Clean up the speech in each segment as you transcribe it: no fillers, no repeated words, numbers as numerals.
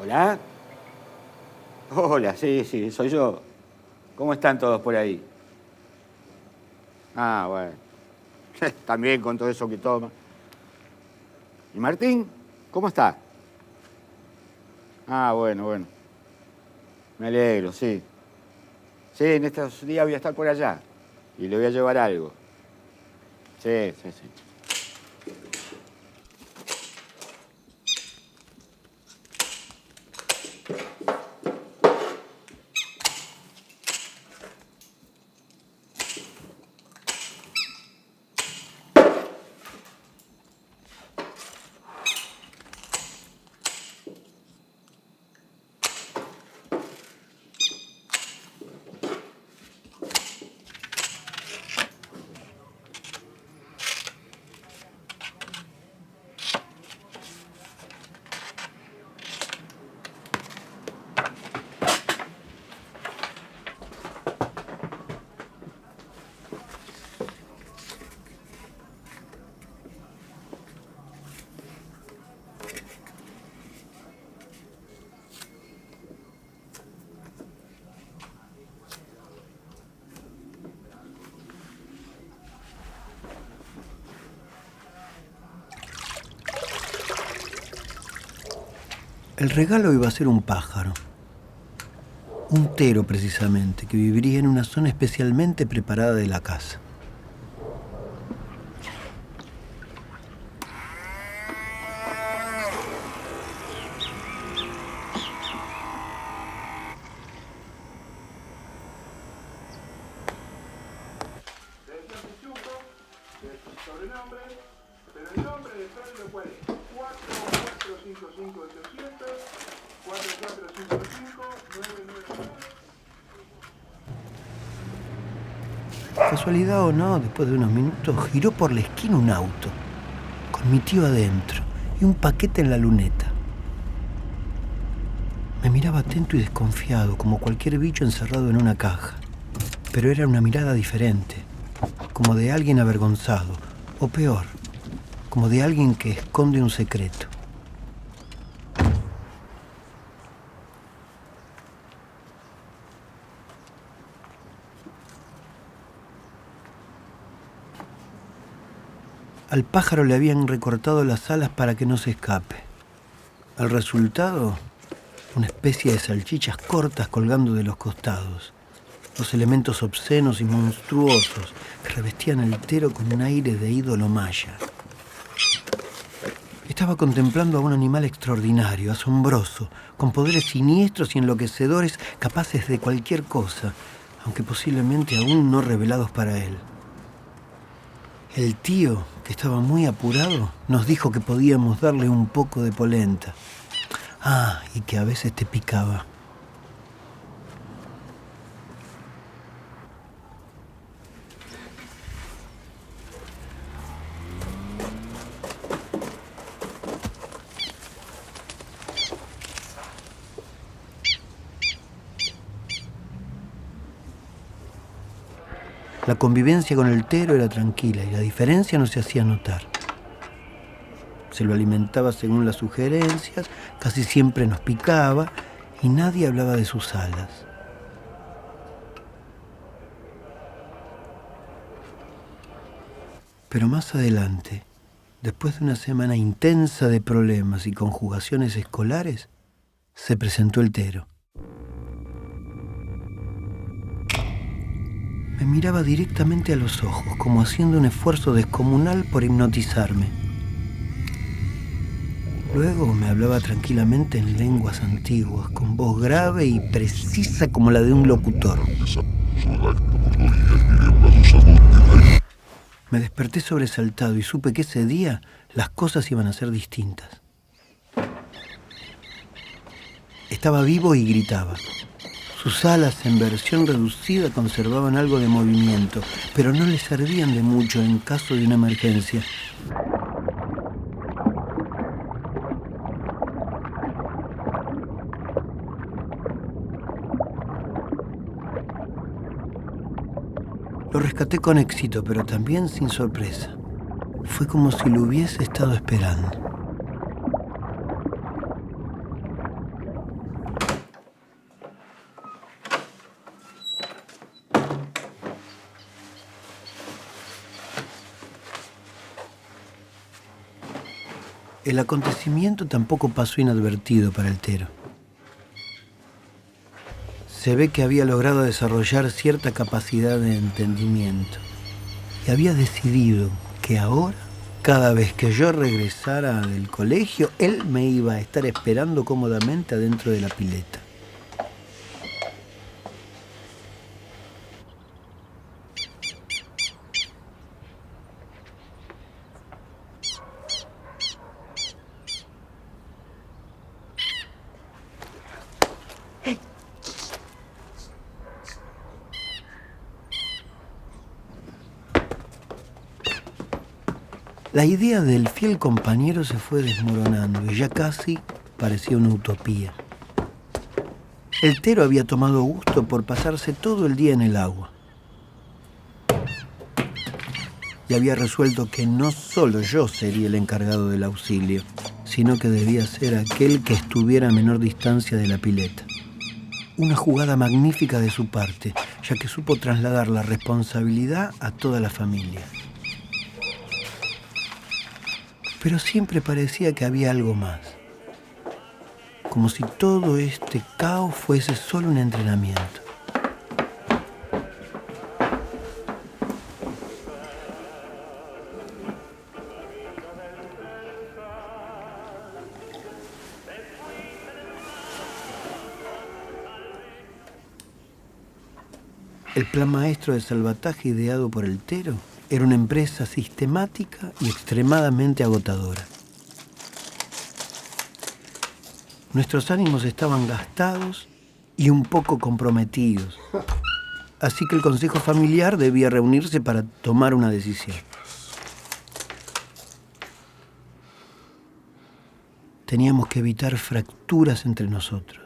¿Hola? Hola, sí, soy yo. ¿Cómo están todos por ahí? Ah, bueno. También con todo eso que toma. ¿Y Martín? ¿Cómo está? Ah, bueno. Me alegro, sí. Sí, en estos días voy a estar por allá. Y le voy a llevar algo. Sí. El regalo iba a ser un pájaro. Un tero, precisamente, que viviría en una zona especialmente preparada de la casa. Pero el nombre de Fernando, ¿cuál es? 4455-800, 4455-999. Casualidad o no, después de unos minutos giró por la esquina un auto, con mi tío adentro y un paquete en la luneta. Me miraba atento y desconfiado, como cualquier bicho encerrado en una caja. Pero era una mirada diferente, como de alguien avergonzado, o peor, como de alguien que esconde un secreto. Al pájaro le habían recortado las alas para que no se escape. El resultado, una especie de salchichas cortas colgando de los costados. Los elementos obscenos y monstruosos que revestían el tero con un aire de ídolo maya. Estaba contemplando a un animal extraordinario, asombroso, con poderes siniestros y enloquecedores, capaces de cualquier cosa, aunque posiblemente aún no revelados para él. El tío, que estaba muy apurado, nos dijo que podíamos darle un poco de polenta. Ah, y que a veces te picaba. La convivencia con el tero era tranquila y la diferencia no se hacía notar. Se lo alimentaba según las sugerencias, casi siempre nos picaba y nadie hablaba de sus alas. Pero más adelante, después de una semana intensa de problemas y conjugaciones escolares, se presentó el tero. Me miraba directamente a los ojos, como haciendo un esfuerzo descomunal por hipnotizarme. Luego me hablaba tranquilamente en lenguas antiguas, con voz grave y precisa como la de un locutor. Me desperté sobresaltado y supe que ese día las cosas iban a ser distintas. Estaba vivo y gritaba. Sus alas en versión reducida conservaban algo de movimiento, pero no le servían de mucho en caso de una emergencia. Lo rescaté con éxito, pero también sin sorpresa. Fue como si lo hubiese estado esperando. El acontecimiento tampoco pasó inadvertido para el Tero. Se ve que había logrado desarrollar cierta capacidad de entendimiento y había decidido que ahora, cada vez que yo regresara del colegio, él me iba a estar esperando cómodamente adentro de la pileta. La idea del fiel compañero se fue desmoronando y ya casi parecía una utopía. El Tero había tomado gusto por pasarse todo el día en el agua. Y había resuelto que no solo yo sería el encargado del auxilio, sino que debía ser aquel que estuviera a menor distancia de la pileta. Una jugada magnífica de su parte, ya que supo trasladar la responsabilidad a toda la familia. Pero siempre parecía que había algo más. Como si todo este caos fuese solo un entrenamiento. El plan maestro de salvataje ideado por el Tero era una empresa sistemática y extremadamente agotadora. Nuestros ánimos estaban gastados y un poco comprometidos. Así que el consejo familiar debía reunirse para tomar una decisión. Teníamos que evitar fracturas entre nosotros.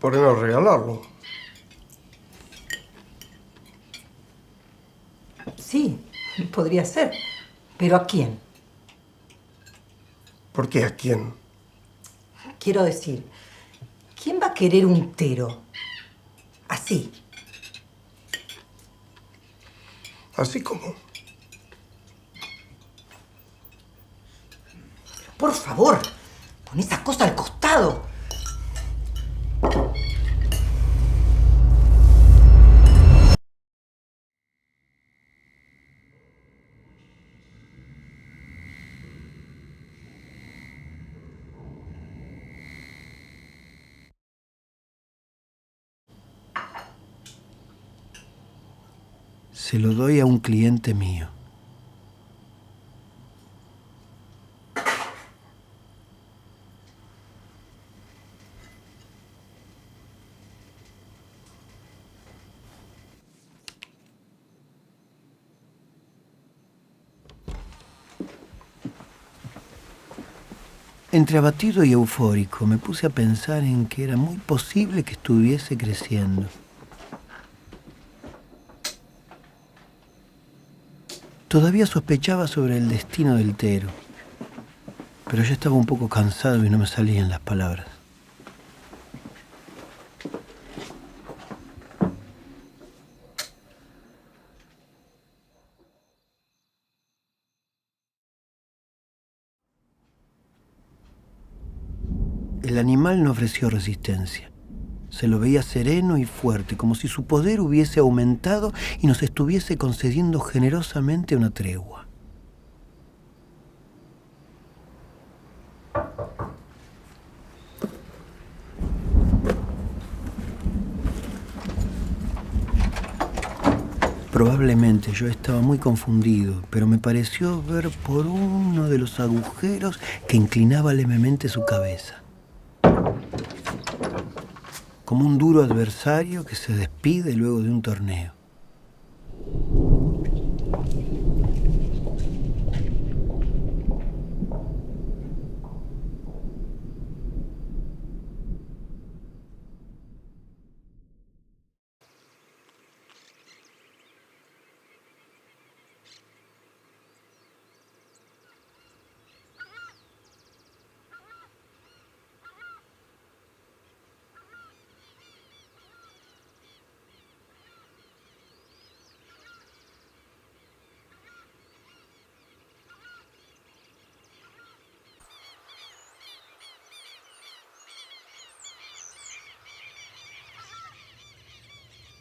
¿Por qué no regalarlo? Sí, podría ser. ¿Pero a quién? ¿Por qué a quién? Quiero decir, ¿quién va a querer un Tero? Así. ¿Así como? Por favor, con esa cosa al costado. Se lo doy a un cliente mío. Entre abatido y eufórico, me puse a pensar en que era muy posible que estuviese creciendo. Todavía sospechaba sobre el destino del Tero, pero ya estaba un poco cansado y no me salían las palabras. El animal no ofreció resistencia. Se lo veía sereno y fuerte, como si su poder hubiese aumentado y nos estuviese concediendo generosamente una tregua. Probablemente yo estaba muy confundido, pero me pareció ver por uno de los agujeros que inclinaba levemente su cabeza. Como un duro adversario que se despide luego de un torneo.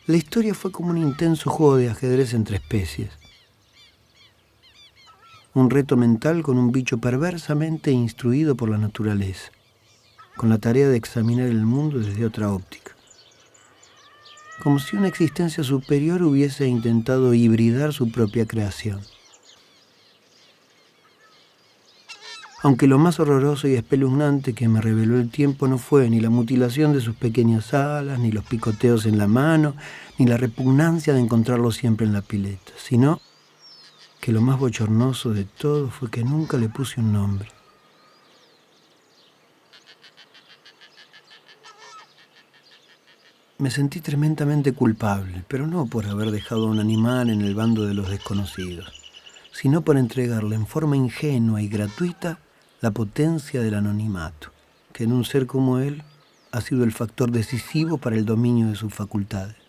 La historia fue como un intenso juego de ajedrez entre especies. Un reto mental con un bicho perversamente instruido por la naturaleza, con la tarea de examinar el mundo desde otra óptica. Como si una existencia superior hubiese intentado hibridar su propia creación. Aunque lo más horroroso y espeluznante que me reveló el tiempo no fue ni la mutilación de sus pequeñas alas, ni los picoteos en la mano, ni la repugnancia de encontrarlo siempre en la pileta, sino que lo más bochornoso de todo fue que nunca le puse un nombre. Me sentí tremendamente culpable, pero no por haber dejado a un animal en el bando de los desconocidos, sino por entregarle en forma ingenua y gratuita la potencia del anonimato, que en un ser como él ha sido el factor decisivo para el dominio de sus facultades.